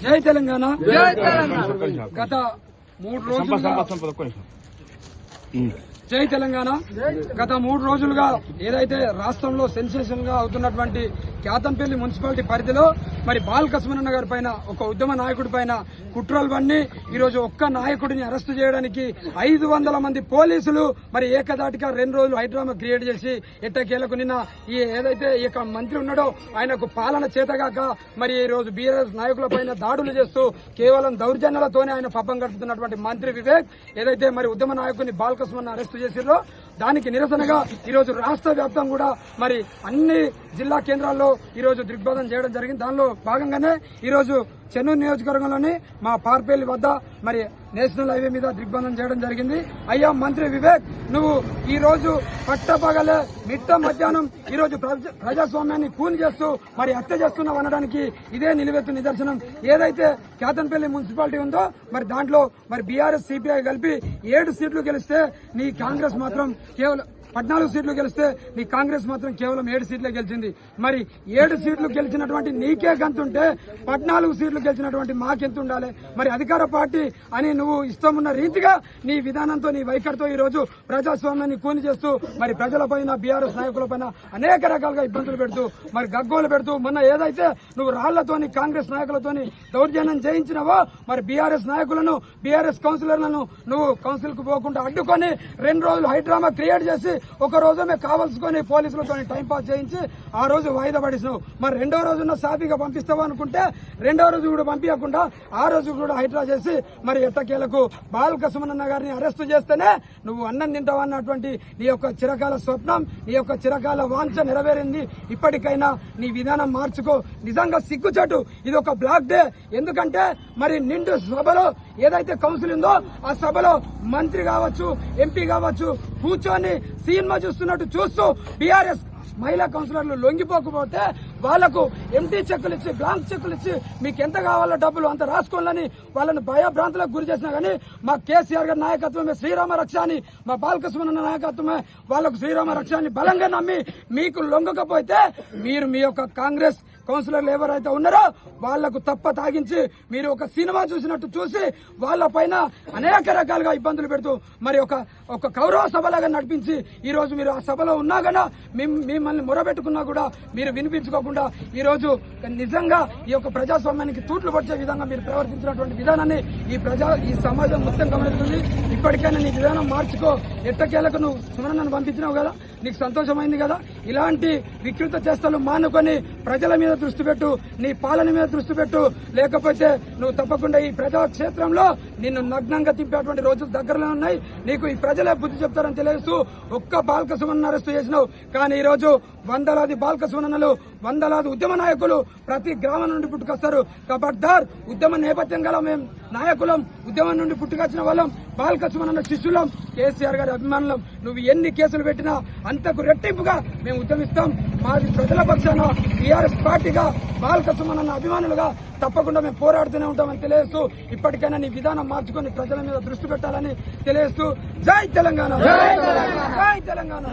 జై తెలంగాణ. గత 3 రోజులుగా జై తెలంగాణ. గత 3 రోజులుగా ఏదైతే రాష్ట్రంలో సెన్సేషన్ గా అవుతున్నటువంటి క్యాతంపల్లి మున్సిపాలిటీ పరిధిలో మరి బాలకృష్ణన్న గారి పైన ఒక ఉద్యమ నాయకుడి పైన కుట్రలు పన్ని ఈరోజు ఒక్క నాయకుడిని అరెస్టు చేయడానికి 500 మంది పోలీసులు మరి ఏకదాటిగా 2 రోజులు హైడ్రామా క్రియేట్ చేసి ఎట్టకేలకు నిన్న ఈ ఏదైతే ఈ మంత్రి ఉన్నాడో ఆయనకు పాలన చేతగాక మరి ఈ రోజు బీఆర్ఎస్ నాయకుల పైన దాడులు చేస్తూ కేవలం దౌర్జన్యాలతోనే ఆయన పబ్బం గడుపుతున్నటువంటి మంత్రి వివేక్ ఏదైతే మరి ఉద్యమ నాయకుడిని బాలకృష్ణన్న అరెస్టు చేసిరో దానికి నిరసనగా ఈరోజు రాష్ట్ర వ్యాప్తంగా కూడా మరి అన్ని జిల్లా కేంద్రాల్లో ఈరోజు దిగ్బంధం చేయడం జరిగింది. దానిలో భాగంగానే ఈరోజు చెన్నూరు నియోజకవర్గంలోని మా పార్పల్లి వద్ద మరి నేషనల్ హైవే మీద దిగ్బంధం చేయడం జరిగింది. అయ్యా మంత్రి వివేక్, నువ్వు ఈ రోజు పట్టపగలే మిట్ట మధ్యాహ్నం ఈ రోజు ప్రజాస్వామ్యాన్ని కూని చేస్తూ మరి హత్య చేస్తున్నావు అనడానికి ఇదే నిలువెత్తు నిదర్శనం. ఏదైతే క్యాతన్పల్లి మున్సిపాలిటీ ఉందో మరి దాంట్లో మరి బీఆర్ఎస్ సిపిఐ కలిపి 7 సీట్లు గెలిస్తే నీ కాంగ్రెస్ మాత్రం కేవలం 14 సీట్లు గెలిస్తే నీ కాంగ్రెస్ మాత్రం కేవలం 7 సీట్లే గెలిచింది. మరి 7 సీట్లు గెలిచినటువంటి నీకే గంతుంటే 14 సీట్లు గెలిచినటువంటి మాకెంత ఉండాలి? మరి అధికార పార్టీ అని నువ్వు ఇష్టమున్న రీతిగా నీ విధానంతో నీ వైఖరితో ఈ రోజు ప్రజాస్వామ్యాన్ని కూని చేస్తూ మరి ప్రజలపైన బీఆర్ఎస్ నాయకులపైన అనేక రకాలుగా ఇబ్బందులు పెడుతూ మరి గగ్గోలు పెడుతూ మొన్న ఏదైతే నువ్వు రాళ్లతోని కాంగ్రెస్ నాయకులతోని దౌర్జన్యం చేయించినవో మరి బీఆర్ఎస్ నాయకులను బీఆర్ఎస్ కౌన్సిలర్లను నువ్వు కౌన్సిల్ కు పోకుండా అడ్డుకొని 2 రోజులు హైడ్రామా క్రియేట్ చేసి ఒక రోజు మేము కావాల్సుకొని పోలీసులతో టైం పాస్ చేయించి ఆ రోజు వాయిదా పడిసినావు. మరి 2వ రోజున సాఫీగా పంపిస్తావు అనుకుంటే 2వ రోజు కూడా పంపించకుండా ఆ రోజు కూడా హైడ్రా చేసి మరి ఎట్టకేలకు బాలకృష్ణన్న గారిని అరెస్టు చేస్తేనే నువ్వు అన్నం తింటావు అన్నటువంటి నీ యొక్క చిరకాల స్వప్నం, నీ యొక్క చిరకాల వాంఛ నెరవేరింది. ఇప్పటికైనా నీ విధానం మార్చుకో. నిజంగా సిగ్గుచాటు, ఇది ఒక బ్లాక్ డే. ఎందుకంటే మరి నిండు సభలో ఏదైతే కౌన్సిల్ ఉందో ఆ సభలో మంత్రి కావచ్చు, ఎంపీ కావచ్చు కూర్చొని సినిమా చూస్తున్నట్టు చూస్తూ బీఆర్ఎస్ మహిళా కౌన్సిలర్లు లొంగిపోకపోతే వాళ్లకు ఎంటీ చెక్కులు ఇచ్చి బ్లాంక్ చెక్కులు ఇచ్చి మీకు ఎంత కావాలో డబ్బులు అంత రాసుకోవాలని వాళ్ళని భయభ్రాంతులకు గురి చేసినా గానీ మా కేసీఆర్ గారి నాయకత్వమే శ్రీరామ రక్ష అని, మా బాలకృష్ణన్న నాయకత్వమే వాళ్లకు శ్రీరామ రక్ష అని బలంగా నమ్మి మీకు లొంగకపోతే మీరు మీ యొక్క కాంగ్రెస్ కౌన్సిలర్లు ఎవరైతే ఉన్నారో వాళ్లకు తప్ప తాగించి మీరు ఒక సినిమా చూసినట్టు చూసి వాళ్ళ పైన అనేక రకాలుగా ఇబ్బందులు పెడుతూ మరి ఒక కౌరవ సభలాగా నడిపించి ఈ రోజు మీరు ఆ సభలో ఉన్నా గనా మిమ్మల్ని మొరబెట్టుకున్నా కూడా మీరు వినిపించుకోకుండా ఈ రోజు నిజంగా ఈ యొక్క ప్రజాస్వామ్యానికి తూట్లు పట్టే విధంగా మీరు ప్రవర్తించినటువంటి విధానాన్ని ఈ సమాజం మొత్తం గమనిస్తుంది. ఇప్పటికైనా నీ విధానం మార్చుకో. ఎట్టకేలకు నువ్వు సుమనన్నను పంపించినావు కదా, నీకు సంతోషమైంది కదా. ఇలాంటి వికృత చేష్టలు మానుకొని ప్రజల మీద దృష్టి పెట్టు, నీ పాలన మీద దృష్టి పెట్టు. లేకపోతే నువ్వు తప్పకుండా ఈ ప్రజాక్షేత్రంలో నిన్ను నగ్నంగా తిప్పేటువంటి రోజులు దగ్గరలో ఉన్నాయి. నీకు ఈ ప్రజలే బుద్ధి చెప్తారని తెలియజేస్తూ ఒక్క బాలకృష్ణన్న అరెస్టు చేసినావు. కానీ ఈ రోజు వందలాది బాలకృష్ణన్నలు, వందలాది ఉద్యమ నాయకులు ప్రతి గ్రామం నుండి పుట్టుకొస్తారు. ఖబర్దార్, ఉద్యమ నేపథ్యం గల మేము నాయకులం, ఉద్యమం నుండి పుట్టుకొచ్చిన వాళ్ళం, బాలకృష్ణన్న శిష్యులం, కేసీఆర్ గారి అభిమానులం. నువ్వు ఎన్ని కేసులు పెట్టినా అంతకు రెట్టింపుగా మేము ఉద్యమిస్తాం. మాది ప్రజల పక్షాన టీఆర్ఎస్ పార్టీగా బాలకృష్ణన్న అభిమానులుగా తప్పకుండా మేము పోరాడుతూనే ఉంటామని తెలియజేస్తూ ఇప్పటికైనా నీ విధానం మార్చుకొని ప్రజల మీద దృష్టి పెట్టాలని తెలియజేస్తూ జై తెలంగాణ, జై తెలంగాణ.